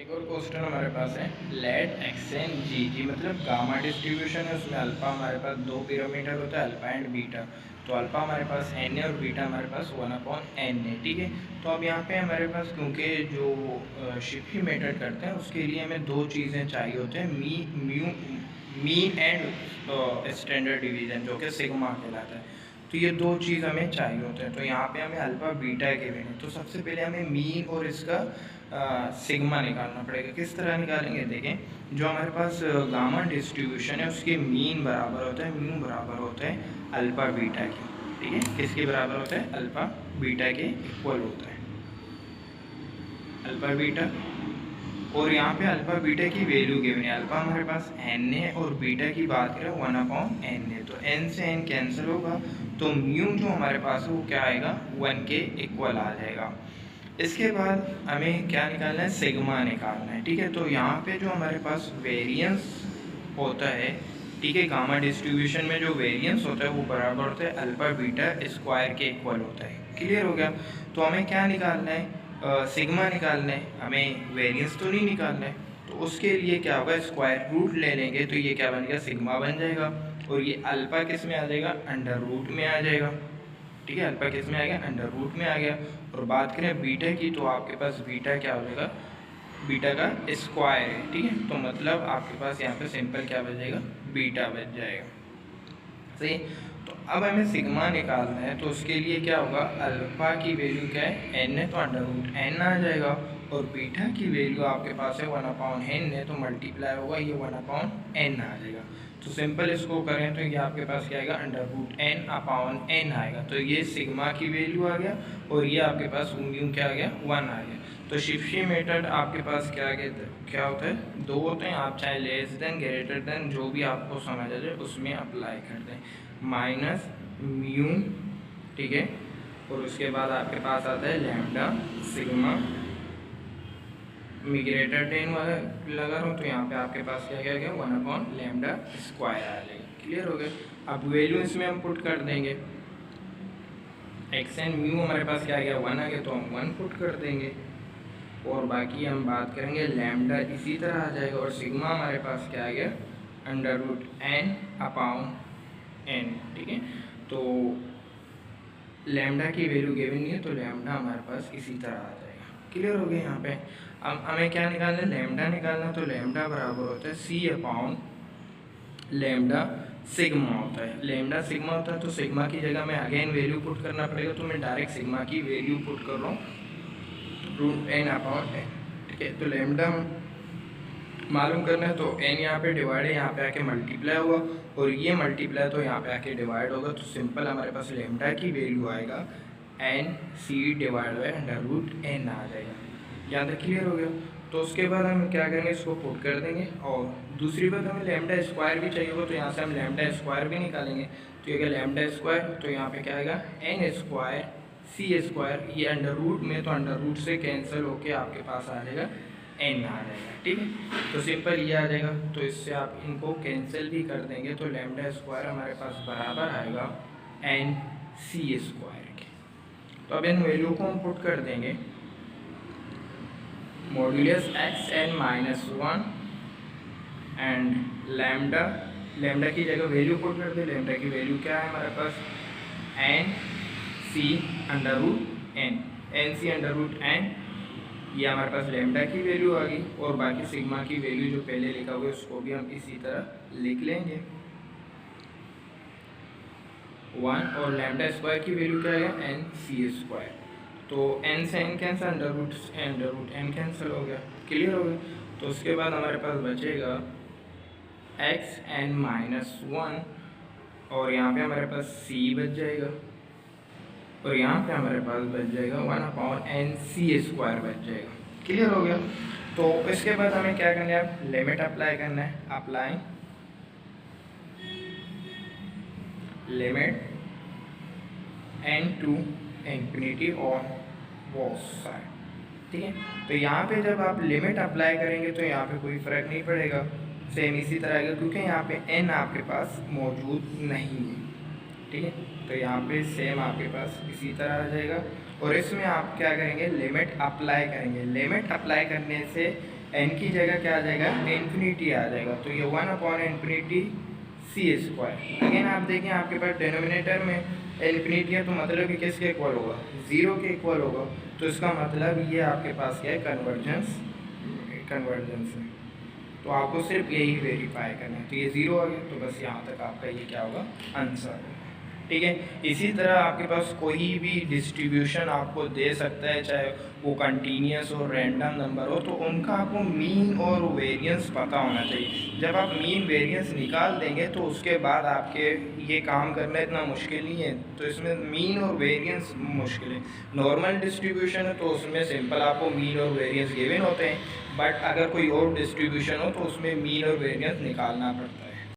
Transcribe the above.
एक और क्वेश्चन हमारे पास है लेट एक्स एन जी जी मतलब गामा डिस्ट्रीब्यूशन है। उसमें अल्फा हमारे पास दो पैरामीटर होता है, अल्फा एंड बीटा। तो अल्फा हमारे पास एन है और बीटा हमारे पास 1/n है। ठीक है, तो अब यहाँ पे हमारे पास क्योंकि जो शिफ्ट मेथड करते हैं उसके लिए हमें दो चीज़ें चाहिए होते हैं, मीन एंड स्टैंडर्ड डिवीजन जो कि सिग्मा कहलाता है। तो ये दो चीज़ हमें चाहिए होते हैं। तो यहाँ पे हमें अल्फा बीटा के बिना, तो सबसे पहले हमें मीन और इसका सिग्मा निकालना पड़ेगा। किस तरह निकालेंगे, देखें, जो हमारे पास गामा डिस्ट्रीब्यूशन है उसके मीन बराबर होता है, म्यू बराबर होता है अल्फा बीटा के। ठीक है, किसके बराबर होता है, अल्फा बीटा के इक्वल होता है अल्फा बीटा। और यहाँ पे अल्फा बीटा की वैल्यू गिवन है, अल्फा हमारे पास n है और बीटा की बात करें 1/n है। तो n से n कैंसिल होगा, तो म्यू जो हमारे पास है वो क्या आएगा, 1 के इक्वल आ जाएगा। इसके बाद हमें क्या निकालना है, सिग्मा निकालना है। ठीक है, तो यहाँ पे जो हमारे पास वेरिएंस होता है, ठीक है, गामा डिस्ट्रीब्यूशन में जो वेरिएंस होता है वो बराबर होता है अल्फा बीटा स्क्वायर के इक्वल होता है। क्लियर हो गया। तो हमें क्या निकालना है, सिग्मा निकालना है, हमें वेरिएंस तो नहीं निकालना है। तो उसके लिए क्या होगा, स्क्वायर रूट ले लेंगे तो ये क्या बन गया, सिग्मा बन जाएगा। और ये अल्फा किस में आ जाएगा, अंडर रूट में आ जाएगा। ठीक है, अल्फा किस में आ गया, अंडर रूट में आ गया। और बात करें बीटा की, तो आपके पास बीटा क्या हो जाएगा, बीटा का स्क्वायर है। ठीक है, तो मतलब आपके पास यहाँ पे सिंपल क्या बच जाएगा, बीटा बच जाएगा। सही। तो अब हमें सिग्मा निकालना है, तो उसके लिए क्या होगा, अल्फा की वैल्यू क्या है, n है, तो अंडर रूट n आ जाएगा। और बीटा की वैल्यू आपके पास है 1/n है, तो मल्टीप्लाई होगा, ये 1/n आ जाएगा। तो सिंपल इसको करें तो ये आपके पास क्या आएगा, अंडर रूट n/n आएगा। तो ये सिग्मा की वैल्यू आ गया और ये आपके पास म्यू क्या आ गया, 1 आ गया। तो शिफ्ट मेथड आपके पास क्या होता है, दो होते हैं। आप चाहे लेस देन, ग्रेटर देन, जो भी आपको समझ आ जाए उसमें अप्लाई कर दें। माइनस म्यू, ठीक है, और उसके बाद आपके पास आता है लैम्डा सिग्मा। मैं ग्रेटर देन वाला लगा रहा हूँ तो यहाँ पे आपके पास क्या क्या गया, 1/लैम्डा स्क्वायर आ जाएगा। क्लियर हो गया। अब वैल्यू इसमें हम पुट कर देंगे, एक्स एंड म्यू हमारे पास क्या आ गया, 1 आ गया, तो हम 1 पुट कर देंगे। और बाकी हम बात करेंगे लैम्डा इसी तरह आ जाएगा। और सिग्मा हमारे पास क्या आ गया, अंडर रूट n/n। ठीक है, तो लैम्डा की वैल्यू गिवन नहीं है, तो लैम्डा हमारे पास इसी तरह आ जाएगा। क्लियर हो गया। यहाँ पे अब हमें क्या निकालना है, लैम्डा निकालना। तो लैम्डा बराबर होता है c/, लैम्डा सिग्मा होता है। लैम्डा सिग्मा होता है, तो सिग्मा की जगह में अगेन वैल्यू पुट करना पड़ेगा। तो मैं डायरेक्ट सिग्मा की वैल्यू पुट कर रहा हूँ, √n/n। ठीक है, तो लैम्डा मालूम करना है, तो n यहाँ पे डिवाइड है, यहाँ पे आके मल्टीप्लाई हुआ, और ये मल्टीप्लाई तो यहाँ पे आके डिवाइड होगा। तो सिंपल हमारे पास लैम्डा की वैल्यू आएगा n/c divide by under root n आ जाएगा। यहाँ तक क्लियर हो गया। तो उसके बाद हम क्या करेंगे, इसको पुट कर देंगे। और दूसरी बात, हमें लैम्डा स्क्वायर भी चाहिए होगा, तो यहाँ से हम लैम्डा स्क्वायर भी निकालेंगे। तो ये लैम्डा स्क्वायर, तो यहाँ पे क्या आएगा, n² c², ये अंडर रूट में, तो अंडर रूट से कैंसिल होके आपके पास आ जाएगा n आ जाएगा। ठीक है, तो सिंपल ये आ जाएगा। तो इससे आप इनको कैंसिल भी कर देंगे, तो लैम्डा स्क्वायर हमारे पास बराबर आएगा n/c² के। तो अब इन वैल्यू को हम पुट कर देंगे, मॉड्यूलस xn-1 एंड लैम्डा की जगह वैल्यू पुट कर दे। लैम्डा की वैल्यू क्या है हमारे पास, nc√n, ये हमारे पास लैम्डा की वैल्यू आ गई। और बाकी सिग्मा की वैल्यू जो पहले लिखा हुआ है उसको भी हम इसी तरह लिख लेंगे, 1। और लैम्डा स्क्वायर की वैल्यू क्या है, nc²। तो n से n cancel, under root n cancel हो गया। क्लियर हो गया। तो उसके बाद हमारे पास बचेगा xn-1, और यहाँ पे हमारे पास c बच जाएगा, और यहाँ पे हमारे पास बच जाएगा 1/nc² बच जाएगा। क्लियर हो गया। तो इसके बाद हमें क्या करना है, लिमिट अप्लाई करना है। Apply limit n to infinity on both side. ठीक है, तो यहाँ पे जब आप लिमिट अप्लाई करेंगे तो यहाँ पे कोई फ़र्क नहीं पड़ेगा, सेम इसी तरह आएगा, क्योंकि यहाँ पे n आपके पास मौजूद नहीं है। ठीक है, तो यहाँ पे सेम आपके पास इसी तरह आ जाएगा। और इसमें आप क्या करेंगे, लिमिट अप्लाई करेंगे। लिमिट अप्लाई करने से एन की जगह क्या आ जाएगा, इन्फिनिटी आ जाएगा, तो ये 1/∞ सी स्क्वायर। अगेन आप देखें आपके पास डिनोमिनेटर में इन्फिनिटी है, तो मतलब कि किसके इक्वल होगा, 0 के इक्वल होगा। तो इसका मतलब ये आपके पास क्या है, कन्वर्जेंस है। तो आपको सिर्फ यही वेरीफाई करना है। तो ये 0 आ गया, तो बस यहाँ तक आपका ये क्या होगा, आंसर होगा। ठीक है, इसी तरह आपके पास कोई भी डिस्ट्रीब्यूशन आपको दे सकता है, चाहे वो कंटिन्यूस और रैंडम नंबर हो, तो उनका आपको मीन और वेरिएंस पता होना चाहिए। जब आप मीन वेरिएंस निकाल देंगे तो उसके बाद आपके ये काम करना इतना मुश्किल नहीं है। तो इसमें मीन और वेरिएंस मुश्किल है। नॉर्मल डिस्ट्रीब्यूशन है तो उसमें सिंपल आपको मीन और वेरिएंस गिवन होते हैं, बट अगर कोई और डिस्ट्रीब्यूशन हो तो उसमें मीन और वेरिएंस निकालना पड़ता है।